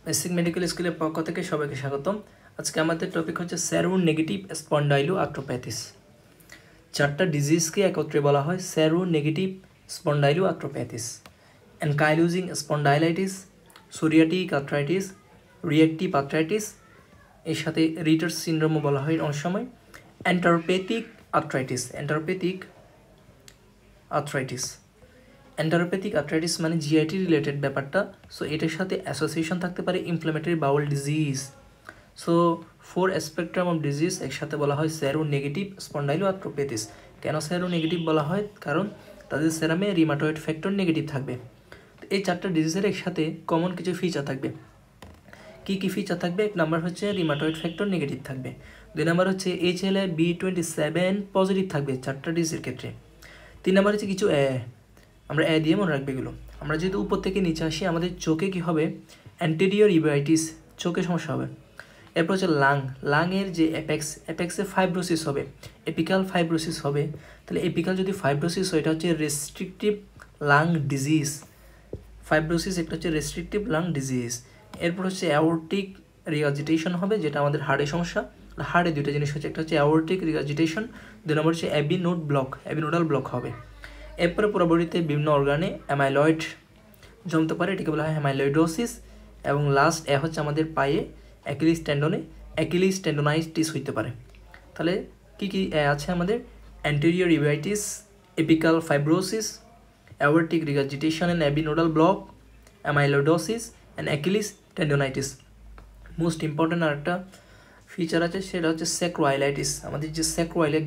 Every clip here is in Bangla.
বেসিক মেডিকেল স্কুলের পক্ষ থেকে সবাইকে স্বাগতম। আজকে আমাদের টপিক হচ্ছে সেরোনেগেটিভ স্পন্ডাইলোআর্থ্রোপ্যাথিস। চারটা ডিজিজকে একত্রে বলা হয় seronegative spondyloarthropathies. Ankylosing spondylitis, psoriatic arthritis, reactive arthritis, এর সাথে রিটার সিনড্রোমও বলা হয় অনেক সময়। এন্টারোপ্যাথিক আর্থ্রাইটিস এন্টারোপ্যাথিক আর্থ্রাইটিস মানে জিআইটি রিলেটেড ব্যাপারটা। সো এটার সাথে অ্যাসোসিয়েশন থাকতে পারে inflammatory bowel disease. So 4 spectrum of disease একসাথে বলা হয় সেরোনেগেটিভ স্পন্ডাইলোআর্থ্রোপ্যাথিস। কেন সেরোনেগেটিভ বলা হয়? কারণ তাদের সেরামে রিমাটয়েড ফ্যাক্টর নেগেটিভ থাকবে। এই চারটা ডিজিজের একসাথে কমন কিছু ফিচার থাকবে। কি ফিচার থাকবে? 1 নাম্বার হচ্ছে রিমাটয়েড ফ্যাক্টর নেগেটিভ থাকবে। 2 নাম্বার হচ্ছে HLA-B27 পজিটিভ থাকবে চারটা ডিজিজের ক্ষেত্রে। 3 নাম্বার হচ্ছে কিছু আমরা দিয়ে মনে রাখবে এগুলো। আমরা যেহেতু উপর থেকে নিচে আসি, আমাদের চোখে কি হবে? অ্যান্টেরিয়র ইউভাইটিস, চোখে সমস্যা হবে। এরপর হচ্ছে লাংয়ের যে অ্যাপেক্সে ফাইব্রোসিস হবে, এপিক্যাল ফাইব্রোসিস হবে। তাহলে এপিক্যাল যদি ফাইব্রোসিস হয়, এটা হচ্ছে রেস্ট্রিকটিভ লাং ডিজিজ। ফাইব্রোসিস একটা হচ্ছে রেস্ট্রিকটিভ লাং ডিজিজ। এরপর হচ্ছে অ্যাওর্টিক রিগার্জিটেশন হবে, যেটা আমাদের হার্টের সমস্যা। হার্টে দুটো জিনিস হচ্ছে, একটা হচ্ছে অ্যাওর্টিক রিগার্জিটেশন, 2 নম্বর হচ্ছে অ্যাবিনোডাল ব্লক হবে। এরপরে পরবর্তীতে বিভিন্ন অর্গানে অ্যামাইলয়েড জমতে পারে, এটাকে বলা হয় অ্যামাইলয়েডোসিস। এবং লাস্ট হচ্ছে আমাদের পায়ে অ্যাকিলিস টেন্ডোনাইটিস হইতে পারে। তাহলে কি আছে আমাদের? Anterior uveitis, apical fibrosis, aortic regurgitation and AV nodal block, amyloidosis and Achilles tendonitis. Most important আরেকটা ফিচার আছে, সেটা হচ্ছে স্যাক্রোআইলাইটিস। আমাদের যে স্যাক্রোআইলিয়াক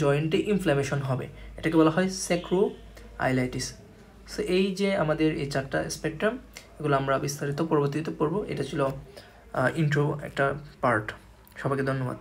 জয়েন্টে ইনফ্ল্যামেশন হবে, এটাকে বলা হয় স্যাক্রোআইলাইটিস। সো এই যে আমাদের এই চারটা স্পেকট্রাম, এগুলো আমরা বিস্তারিত পরবর্তীতে পড়বো। এটা ছিল ইন্ট্রো একটা পার্ট। সবাইকে ধন্যবাদ।